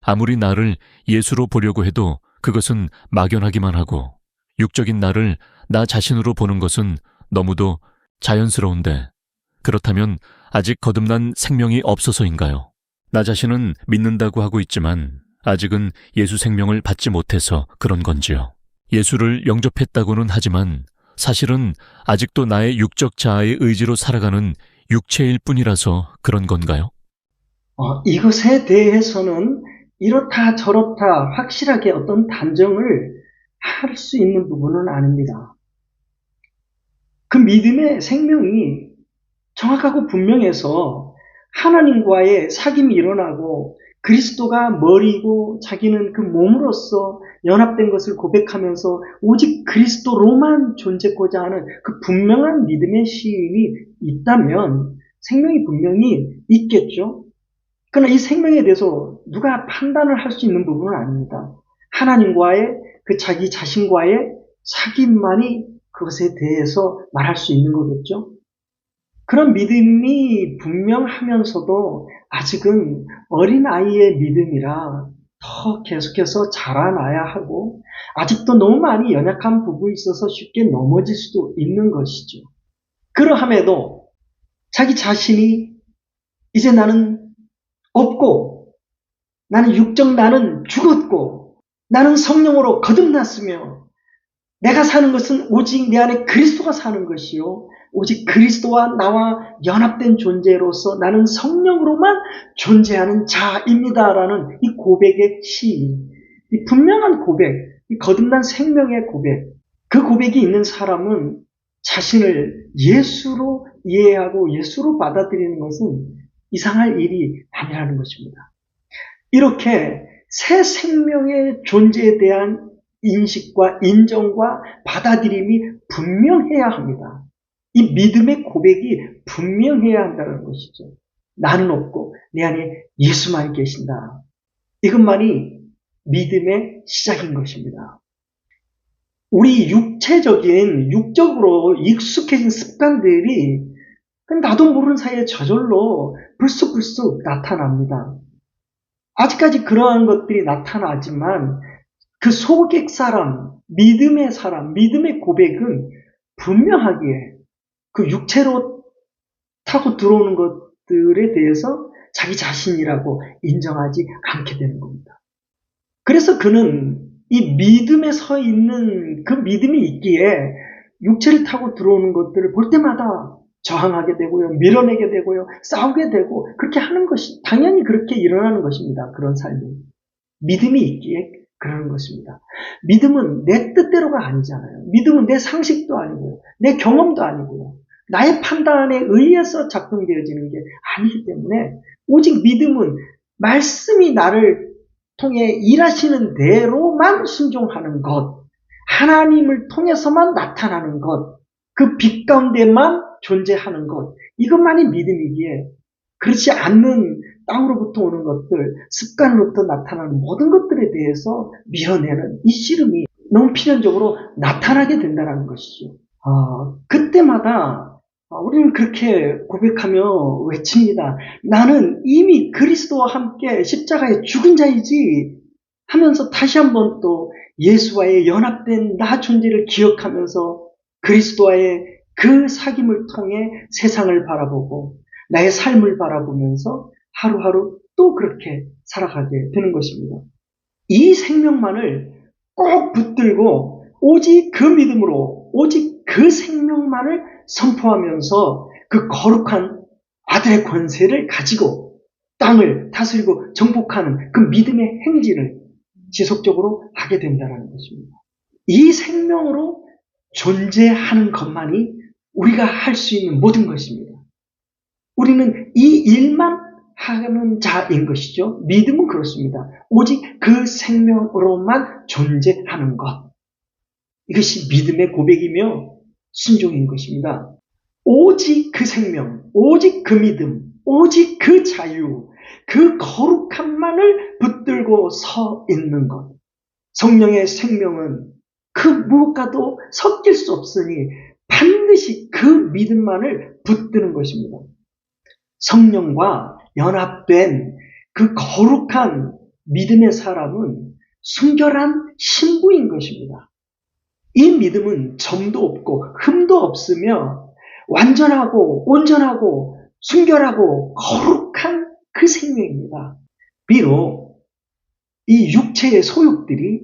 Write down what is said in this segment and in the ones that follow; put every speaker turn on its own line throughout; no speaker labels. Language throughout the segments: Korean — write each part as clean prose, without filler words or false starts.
아무리 나를 예수로 보려고 해도 그것은 막연하기만 하고 육적인 나를 나 자신으로 보는 것은 너무도 자연스러운데 그렇다면 아직 거듭난 생명이 없어서인가요? 나 자신은 믿는다고 하고 있지만 아직은 예수 생명을 받지 못해서 그런 건지요? 예수를 영접했다고는 하지만 사실은 아직도 나의 육적 자아의 의지로 살아가는 육체일 뿐이라서 그런 건가요?
이것에 대해서는 이렇다 저렇다 확실하게 어떤 단정을 할 수 있는 부분은 아닙니다. 그 믿음의 생명이 정확하고 분명해서 하나님과의 사귐이 일어나고 그리스도가 머리고 자기는 그 몸으로서 연합된 것을 고백하면서 오직 그리스도로만 존재하고자 하는 그 분명한 믿음의 시인이 있다면 생명이 분명히 있겠죠. 그러나 이 생명에 대해서 누가 판단을 할 수 있는 부분은 아닙니다. 하나님과의 그 자기 자신과의 사귐만이 그것에 대해서 말할 수 있는 거겠죠. 그런 믿음이 분명하면서도 아직은 어린아이의 믿음이라 더 계속해서 자라나야 하고 아직도 너무 많이 연약한 부분이 있어서 쉽게 넘어질 수도 있는 것이죠. 그러함에도 자기 자신이 이제 나는 없고 나는 육적 나는 죽었고 나는 성령으로 거듭났으며 내가 사는 것은 오직 내 안에 그리스도가 사는 것이요 오직 그리스도와 나와 연합된 존재로서 나는 성령으로만 존재하는 자입니다라는 이 고백의 시인, 이 분명한 고백, 이 거듭난 생명의 고백, 그 고백이 있는 사람은 자신을 예수로 이해하고 예수로 받아들이는 것은 이상할 일이 아니라는 것입니다. 이렇게 새 생명의 존재에 대한 인식과 인정과 받아들임이 분명해야 합니다. 이 믿음의 고백이 분명해야 한다는 것이죠. 나는 없고 내 안에 예수만 계신다. 이것만이 믿음의 시작인 것입니다. 우리 육적으로 익숙해진 습관들이 나도 모르는 사이에 저절로 불쑥불쑥 나타납니다. 아직까지 그러한 것들이 나타나지만 그 소객 사람, 믿음의 고백은 분명하게 그 육체로 타고 들어오는 것들에 대해서 자기 자신이라고 인정하지 않게 되는 겁니다. 그래서 그는 이 믿음에 서 있는 그 믿음이 있기에 육체를 타고 들어오는 것들을 볼 때마다 저항하게 되고요, 밀어내게 되고요, 싸우게 되고 그렇게 하는 것이 당연히 그렇게 일어나는 것입니다. 그런 삶이. 믿음이 있기에 그러는 것입니다. 믿음은 내 뜻대로가 아니잖아요. 믿음은 내 상식도 아니고요, 내 경험도 아니고요, 나의 판단에 의해서 작동되어지는 게 아니기 때문에 오직 믿음은 말씀이 나를 통해 일하시는 대로만 순종하는 것, 하나님을 통해서만 나타나는 것, 그 빛 가운데만 존재하는 것, 이것만이 믿음이기에 그렇지 않는 땅으로부터 오는 것들, 습관으로부터 나타나는 모든 것들에 대해서 밀어내는 이 씨름이 너무 필연적으로 나타나게 된다는 것이죠. 그때마다 우리는 그렇게 고백하며 외칩니다. 나는 이미 그리스도와 함께 십자가에 죽은 자이지 하면서 다시 한번 또 예수와의 연합된 나 존재를 기억하면서 그리스도와의 그 사귐을 통해 세상을 바라보고 나의 삶을 바라보면서 하루하루 또 그렇게 살아가게 되는 것입니다. 이 생명만을 꼭 붙들고 오직 그 믿음으로 오직 그 생명만을 선포하면서 그 거룩한 아들의 권세를 가지고 땅을 다스리고 정복하는 그 믿음의 행진을 지속적으로 하게 된다는 것입니다. 이 생명으로 존재하는 것만이 우리가 할 수 있는 모든 것입니다. 우리는 이 일만 하는 자인 것이죠. 믿음은 그렇습니다. 오직 그 생명으로만 존재하는 것. 이것이 믿음의 고백이며 순종인 것입니다. 오직 그 생명, 오직 그 믿음, 오직 그 자유, 그 거룩함만을 붙들고 서 있는 것. 성령의 생명은 그 무엇과도 섞일 수 없으니 반드시 그 믿음만을 붙드는 것입니다. 성령과 연합된 그 거룩한 믿음의 사람은 순결한 신부인 것입니다. 이 믿음은 점도 없고 흠도 없으며 완전하고 온전하고 순결하고 거룩한 그 생명입니다. 비록 이 육체의 소욕들이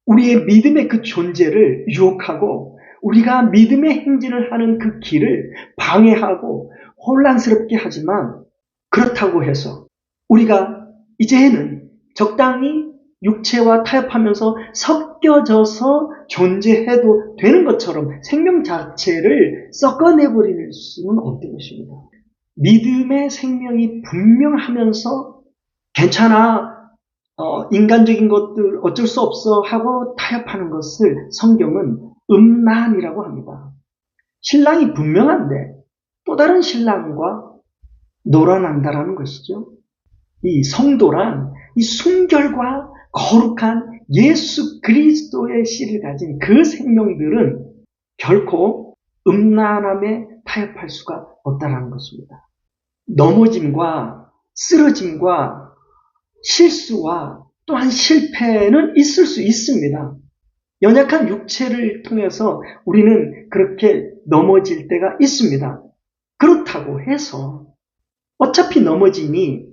우리의 믿음의 그 존재를 유혹하고 우리가 믿음의 행진을 하는 그 길을 방해하고 혼란스럽게 하지만 그렇다고 해서 우리가 이제는 적당히 육체와 타협하면서 섞여져서 존재해도 되는 것처럼 생명 자체를 섞어내버릴 수는 없는 것입니다. 믿음의 생명이 분명하면서 괜찮아, 인간적인 것들 어쩔 수 없어 하고 타협하는 것을 성경은 음란이라고 합니다. 신랑이 분명한데 또 다른 신랑과 놀아난다라는 것이죠. 이 성도란 이 순결과 거룩한 예수 그리스도의 씨를 가진 그 생명들은 결코 음란함에 타협할 수가 없다는 것입니다. 넘어짐과 쓰러짐과 실수와 또한 실패는 있을 수 있습니다. 연약한 육체를 통해서 우리는 그렇게 넘어질 때가 있습니다. 그렇다고 해서 어차피 넘어지니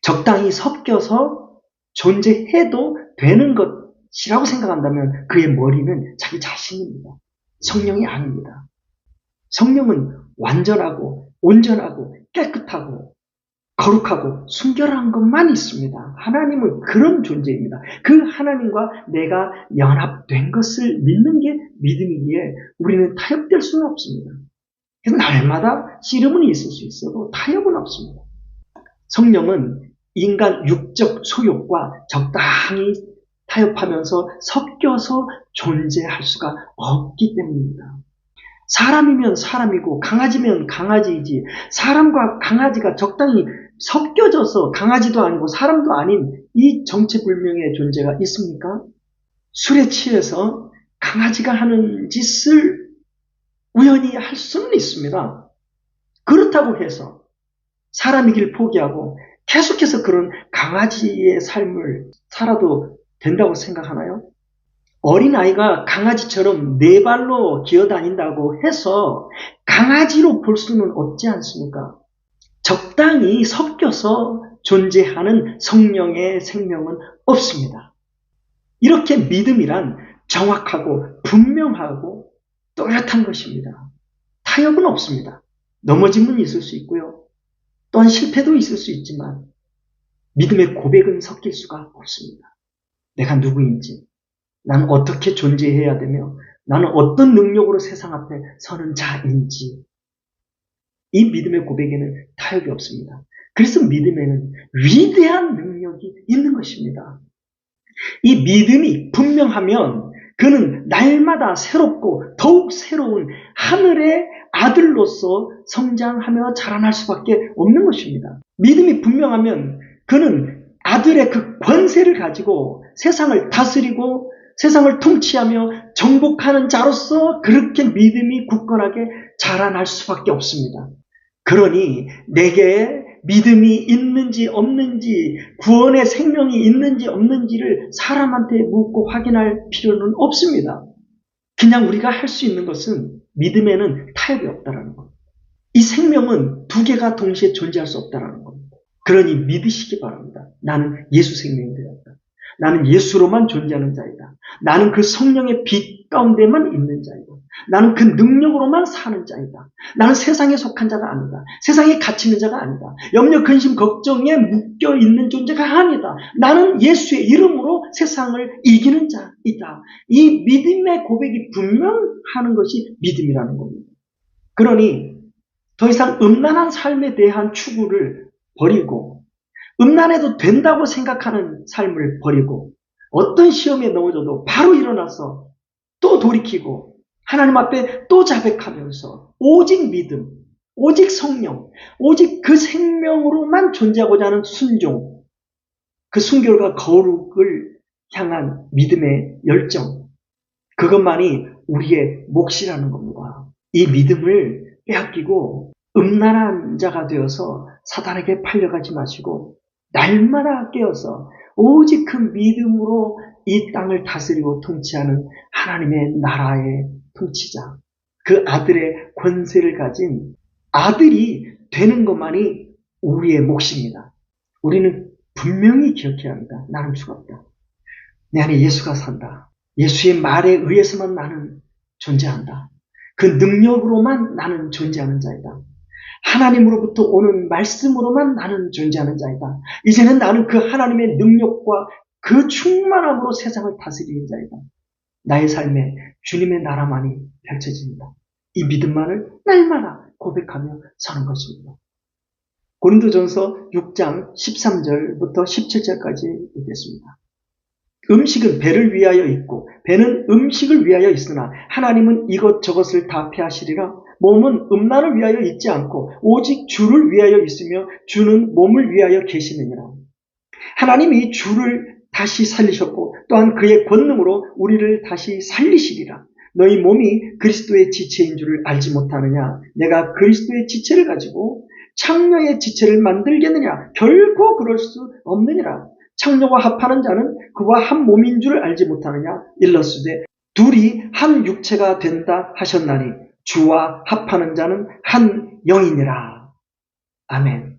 적당히 섞여서 존재해도 되는 것이라고 생각한다면 그의 머리는 자기 자신입니다. 성령이 아닙니다. 성령은 완전하고 온전하고 깨끗하고 거룩하고 순결한 것만 있습니다. 하나님은 그런 존재입니다. 그 하나님과 내가 연합된 것을 믿는 게 믿음이기에 우리는 타협될 수는 없습니다. 그래서 날마다 씨름은 있을 수 있어도 타협은 없습니다. 성령은 인간 육적 소욕과 적당히 타협하면서 섞여서 존재할 수가 없기 때문입니다. 사람이면 사람이고 강아지면 강아지이지 사람과 강아지가 적당히 섞여져서 강아지도 아니고 사람도 아닌 이 정체불명의 존재가 있습니까? 술에 취해서 강아지가 하는 짓을 우연히 할 수는 있습니다. 그렇다고 해서 사람이길 포기하고 계속해서 그런 강아지의 삶을 살아도 된다고 생각하나요? 어린아이가 강아지처럼 네 발로 기어다닌다고 해서 강아지로 볼 수는 없지 않습니까? 적당히 섞여서 존재하는 성령의 생명은 없습니다. 이렇게 믿음이란 정확하고 분명하고 또렷한 것입니다. 타협은 없습니다. 넘어짐은 있을 수 있고요. 또한 실패도 있을 수 있지만 믿음의 고백은 섞일 수가 없습니다. 내가 누구인지, 나는 어떻게 존재해야 되며 나는 어떤 능력으로 세상 앞에 서는 자인지 이 믿음의 고백에는 타협이 없습니다. 그래서 믿음에는 위대한 능력이 있는 것입니다. 이 믿음이 분명하면 그는 날마다 새롭고 더욱 새로운 하늘의 아들로서 성장하며 자라날 수밖에 없는 것입니다. 믿음이 분명하면 그는 아들의 그 권세를 가지고 세상을 다스리고 세상을 통치하며 정복하는 자로서 그렇게 믿음이 굳건하게 자라날 수밖에 없습니다. 그러니 내게 믿음이 있는지 없는지 구원의 생명이 있는지 없는지를 사람한테 묻고 확인할 필요는 없습니다. 그냥 우리가 할 수 있는 것은 믿음에는 타협이 없다는 겁니다. 이 생명은 두 개가 동시에 존재할 수 없다는 겁니다. 그러니 믿으시기 바랍니다. 나는 예수 생명이 되었다. 나는 예수로만 존재하는 자이다. 나는 그 성령의 빛 가운데만 있는 자이다. 나는 그 능력으로만 사는 자이다. 나는 세상에 속한 자가 아니다. 세상에 갇히는 자가 아니다. 염려, 근심, 걱정에 묶여 있는 존재가 아니다. 나는 예수의 이름으로 세상을 이기는 자이다. 이 믿음의 고백이 분명하는 것이 믿음이라는 겁니다. 그러니 더 이상 음란한 삶에 대한 추구를 버리고 음란해도 된다고 생각하는 삶을 버리고 어떤 시험에 넘어져도 바로 일어나서 또 돌이키고 하나님 앞에 또 자백하면서 오직 믿음, 오직 성령, 오직 그 생명으로만 존재하고자 하는 순종, 그 순결과 거룩을 향한 믿음의 열정, 그것만이 우리의 몫이라는 겁니다. 이 믿음을 빼앗기고 음란한 자가 되어서 사단에게 팔려가지 마시고 날마다 깨어서 오직 그 믿음으로 이 땅을 다스리고 통치하는 하나님의 나라의 통치자, 그 아들의 권세를 가진 아들이 되는 것만이 우리의 몫입니다. 우리는 분명히 기억해야 합니다. 나는 죽었다. 내 안에 예수가 산다. 예수의 말에 의해서만 나는 존재한다. 그 능력으로만 나는 존재하는 자이다. 하나님으로부터 오는 말씀으로만 나는 존재하는 자이다. 이제는 나는 그 하나님의 능력과 그 충만함으로 세상을 다스리는 자이다. 나의 삶에 주님의 나라만이 펼쳐집니다. 이 믿음만을 날마다 고백하며 사는 것입니다. 고린도전서 6장 13절부터 17절까지 읽겠습니다. 음식은 배를 위하여 있고 배는 음식을 위하여 있으나 하나님은 이것저것을 다 패하시리라. 몸은 음란을 위하여 있지 않고 오직 주를 위하여 있으며 주는 몸을 위하여 계시느니라. 하나님이 주를 다시 살리셨고 또한 그의 권능으로 우리를 다시 살리시리라. 너희 몸이 그리스도의 지체인 줄을 알지 못하느냐? 내가 그리스도의 지체를 가지고 창녀의 지체를 만들겠느냐? 결코 그럴 수 없느니라. 창녀와 합하는 자는 그와 한 몸인 줄을 알지 못하느냐? 일러스되 둘이 한 육체가 된다 하셨나니 주와 합하는 자는 한 영이니라. 아멘.